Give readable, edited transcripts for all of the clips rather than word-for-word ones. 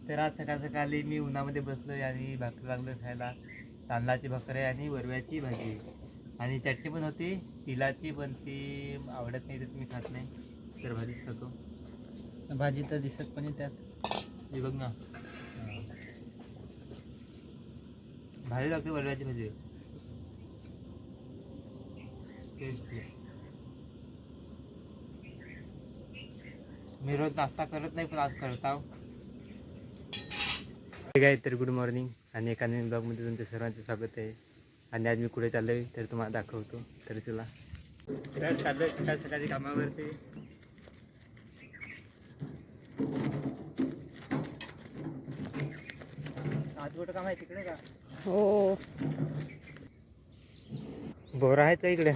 तर आज सकाळ सकाळी मी उन्हामध्ये बसलोय आणि भाकर लागलो खायला. तांदळाची भाकर आहे आणि वरव्याची भाजी आणि चटणी पण होती तिलाची, पण ती आवडत नाही तर मी खात नाही, तर भाजीच खातो. भाजी तर दिसत पण त्यात हे बघ ना, भारी लागते वरव्याची भाजी. टेस्टी. मी रोज नाश्ता करत नाही पण आज करता. काय तर गुड मॉर्निंग आणि एका नवीन ब्लॉगमध्ये तुमच्या सर्वांचे स्वागत आहे. आणि आज मी कुठे चाललो आहे तर तुम्हाला दाखवतो. तर चला, तर चाललोय सकाळ सकाळी कामावरती. आज कुठं काम आहे तिकडे का? हो. बोरा आहेत का इकडे?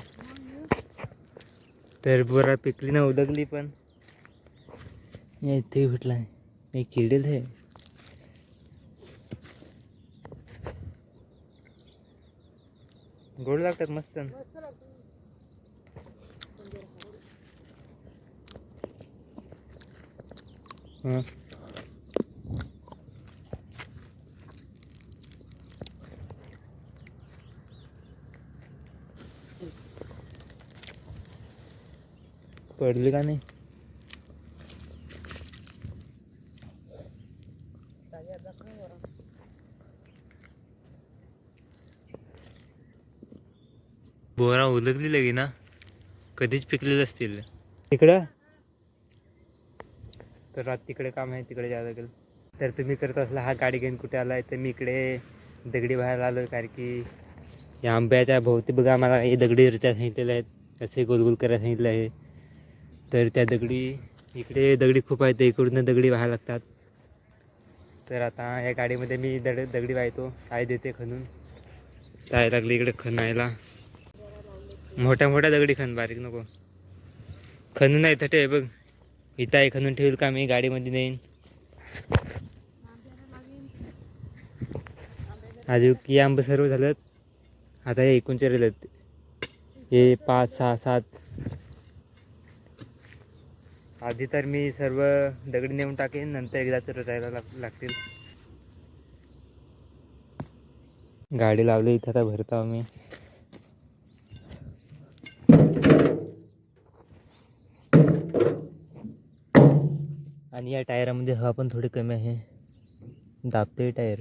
तर बोरा पिकली ना, उदगली पण इथे भेटला आहे. एक किडेल आहे. गोड लागतात मस्त. हां, पडली का नाही? बोरा उलगली लगी ना, कधीच पिकलेले असतील तिकडं. तर आज तिकडे काम आहे, तिकडे जायला लागेल. तर तुम्ही करत असला हा गाडी घेऊन कुठे आला आहे, तर मी इकडे दगडी व्हायला आलो आहे. कारण की या आंब्याच्या भोवती बघा मला हे दगडी रच्या सांगितलेले आहेत, कसे गोलगोल करायला सांगितले आहे. तर त्या दगडी इकडे दगडी खूप आहेत, इकडून दगडी व्हायला लागतात. तर आता या गाडीमध्ये मी दगडी वाहतो. आई देते खणून. काय लागली इकडे खणायला, मोठ्या मोठ्या दगडी खण, बारीक नको खणून. नाही थटे आहे बघ, इथं आहे खणून ठेवल का मी गाडीमध्ये नेईन. अजून की आंब सर्व झालं. आता हे 19 राहिलेत, हे 5, 6, 7. आधी तर मी सर्व दगडी नेऊन टाकेन, नंतर एकदा तर रचायला लागतील. गाडी लावली इथं, आता भरतो आम्ही. आणि या टायरामध्ये हवा पण थोडी कमी आहे, दाबते टायर.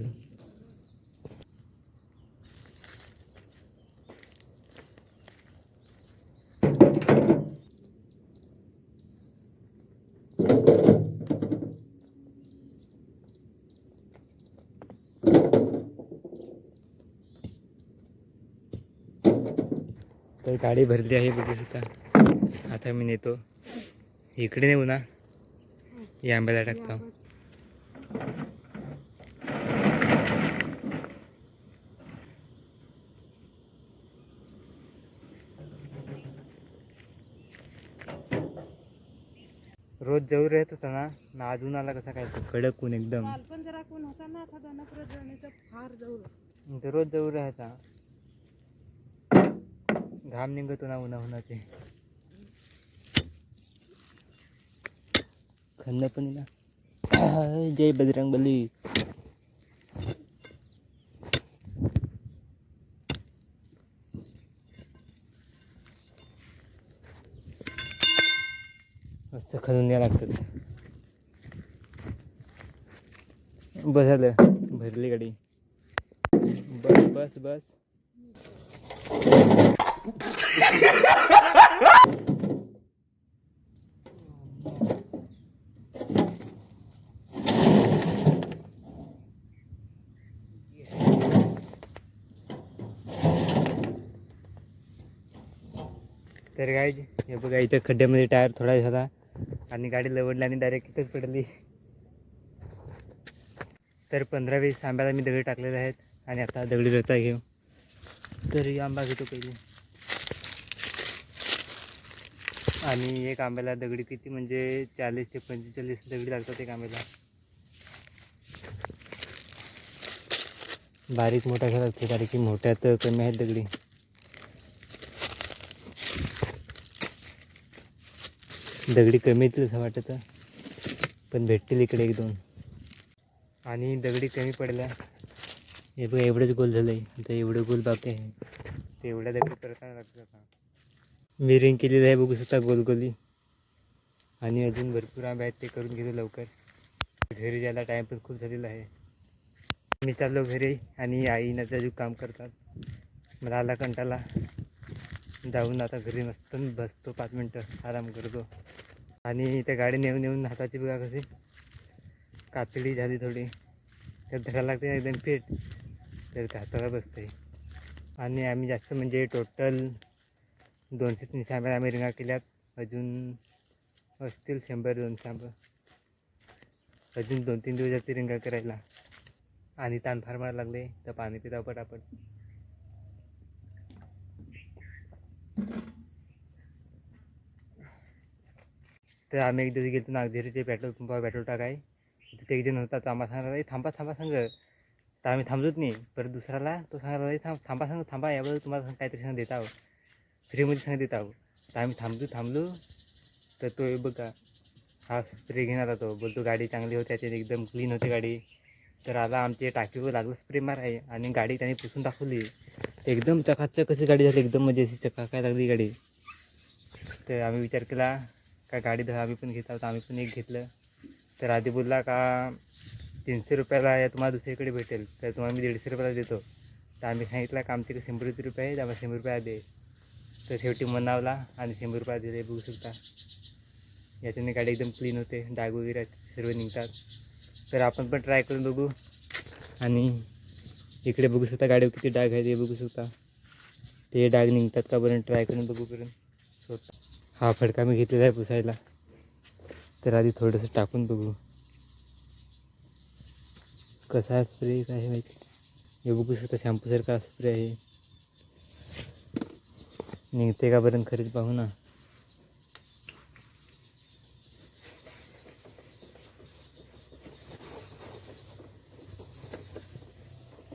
तर गाडी भरली आहे बघू सुद्धा. आता मी नेतो इकडे, नेऊ ना या आंब्याला टाकतो. रोज जवळ येत होता ना, ना अजून आला कसा काय तो कडक ऊन एकदम. पण जरा कोण होता ना एखादा नकर फार जवळ. रोज जवळ राहायचा, घाम निघतो ना उन्हाचे. खंड पण ना. जय बजरंग बली. मस्त खणून द्या लागतात. बस झालं, भरली गाडी. बस बस बस. तर गाईज हे बघा, इथं खड्ड्यामध्ये टायर थोडा झाला आणि गाडी लवडली आणि डायरेक्ट इथंच पडली. तर 15-20 आंब्याला मी दगडी टाकलेले आहेत आणि आता दगडी रचा घेऊ. तरी आंबा घेतो पहिले. आणि एक आंब्याला दगडी किती म्हणजे 40 ते 45 दगडी लागतात एक आंब्याला. बारीक मोठा घ्यायला लागते, कारण की मोठ्यात कमी आहेत दगडी. दगडी कमी येतील असं वाटतं, पण भेटतील इकडे 1-2. आणि दगडी कमी पडल्या. हे बघ एवढंच गोल झालं आहे, आता एवढं गोल बाकी आहे. ते एवढ्या दगडी करताना लागतं का मिरिंग केलेलं आहे बघू शकता गोलगोली. आणि अजून भरपूर आंबे आहेत, ते करून घेतो लवकर. घरी जायला टाईम पण खूप झालेला आहे. मी चाललो घरी आणि आई ना अजून काम करतात. मला आला कंटाळा, जाऊन आता घरी मस्त बसतो 5 मिनटं आराम करतो. आणि त्या गाडी नेऊन नेऊन हाताची बघा कशी कातडी झाली थोडी, तर धरायला लागते एकदम फिट, तर त्या हाताला बसते. आणि आम्ही जास्त म्हणजे टोटल 200-300 आंब्या आम्ही रिंगा केल्यात. अजून असतील 100-200 आंबं. अजून 2-3 दिवस जाते रिंगा करायला. आणि ताण फार मारा लागले, तर पाणी पिता पटापट. तर आम्ही एक दिवस गेलो नागझरीचे पेट्रोल पंपावर पेट्रोल टाकाय. तिथे एक जण होता, आम्हाला सांगला थांबा थांबा सांग. तर आम्ही थांबलोच नाही. परत दुसऱ्याला तो सांगायला थांबा सांग, थांबा याबद्दल तुम्हाला काहीतरी सांग देत आहो, फ्रीमध्ये सांग देत आहो. तर आम्ही थांबलो. तर तो बघा हा स्प्रे घेऊन आला. तो बोलतो गाडी चांगली होती, त्याच्यात एकदम क्लीन होती गाडी. तर आला आमच्या टाकीवर लागलं स्प्रे माराय, आणि गाडी त्याने पुसून दाखवली. एकदम चकाचक कशी गाडी झाली, एकदम म्हणजे अशी चकाकाय लागली गाडी. तर आम्ही विचार केला का गाडी धर आम्ही पण घेत आहोत. आम्ही पण एक घेतलं. तर आधी बोलला का 300 रुपयाला या तुम्हाला दुसरीकडे भेटेल, तर तुम्हाला मी 150 रुपयाला देतो. तर आम्ही सांगितलं का आमच्याकडे 100 रुपये आहे, आम्हाला 100 रुपये दे. तर शेवटी मनावला आणि 100 रुपये दिले. बघू शकता याच्याने गाडी एकदम क्लीन होते, डाग वगैरे सर्व निघतात. तर आपण पण ट्राय करून बघू. आणि इकडे बघू शकता गाडीवर किती डाग आहे ते बघू शकता. ते डाग निघतात का बरं, ट्राय करून बघू करून स्वतः. हा फडका मी घेतलेला आहे पुसायला. तर आधी थोडंसं टाकून बघू कसा आहे स्प्रे, काय माहिती. हे बघू शकता शॅम्पूसारखा स्प्रे आहे, निघते का बरं खरीच पाहू ना.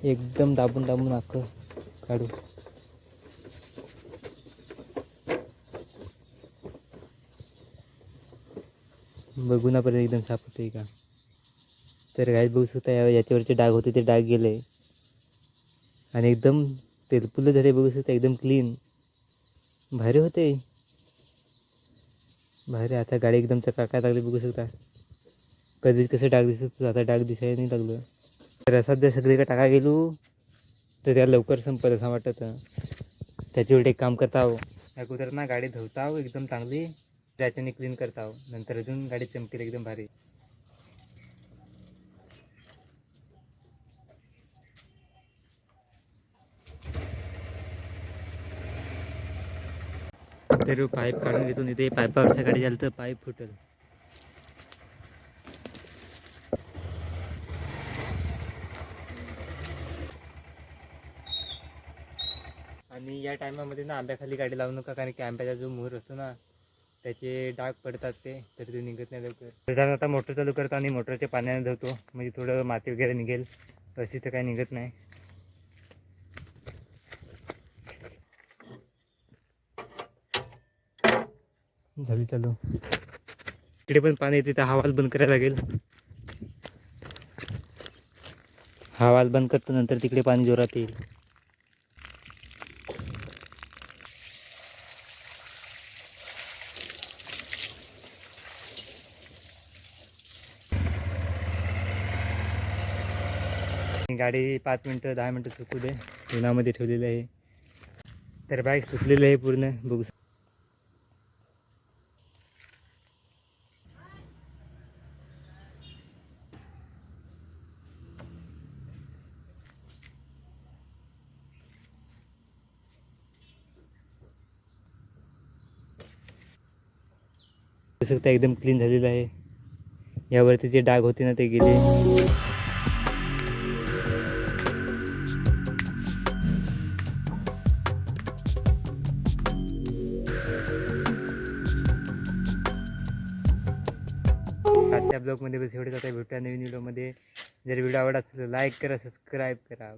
एकदम दाबून दाबून अख्खं काढू. बघू ना परत एकदम साफ होते का. तर गाईत बघू शकता याच्यावरचे डाग होते ते डाग गेले, आणि एकदम तेलपुलं झाले बघू शकता, एकदम क्लीन भारी होते भारी. आता गाडी एकदम चकाकाय लागली बघू शकता. कधी कसं डाग दिसत, आता डाग दिसायला नाही लागलं. तर असाच जर सगळीकडे टाका गेलो तर त्या लवकर संपत असं वाटत. त्याची उलट एक काम करता हो, अगोदर ना गाडी धुवता हो एकदम चांगली, त्याच्याने क्लीन करता हो, नंतर अजून गाडी चमकेल एकदम भारी. तर पाईप काढून घेतो, नाही ते पाईपावरच्या गाडी झालं तर पाईप फुटल. आणि या टायमामध्ये ना आंब्याखाली गाडी लावू नका, कारण की आंब्याचा जो मोहर असतो ना त्याचे डाग पडतात, तर ते निघत नाही लवकर. त्याच्यानं आता मोटर चालू करतो आणि मोटरच्या पाण्याने धुतो, म्हणजे थोडं माती वगैरे निघेल. तशी तर काही निघत नाही. झाली चालू. इकडे पण पाणी येते, तर हवाल बंद करायला लागेल. हवाल बंद करतो, नंतर तिकडे पाणी जोरात येईल. गाडी 5 मिनटं 10 मिनटं सुकू दे, उन्हामध्ये ठेवलेलं आहे. तर बाईक सुकलेलं आहे पूर्ण बघू. शकता एकदम क्लीन झालेलं आहे. यावरती जे डाग होते ना ते गेले. आजच्या ब्लॉगमध्ये बस एवढेच. आता भेटूया नवीन व्हिडिओमध्ये. जर व्हिडिओ आवडला असेल तर लाईक करा, सबस्क्राईब करा.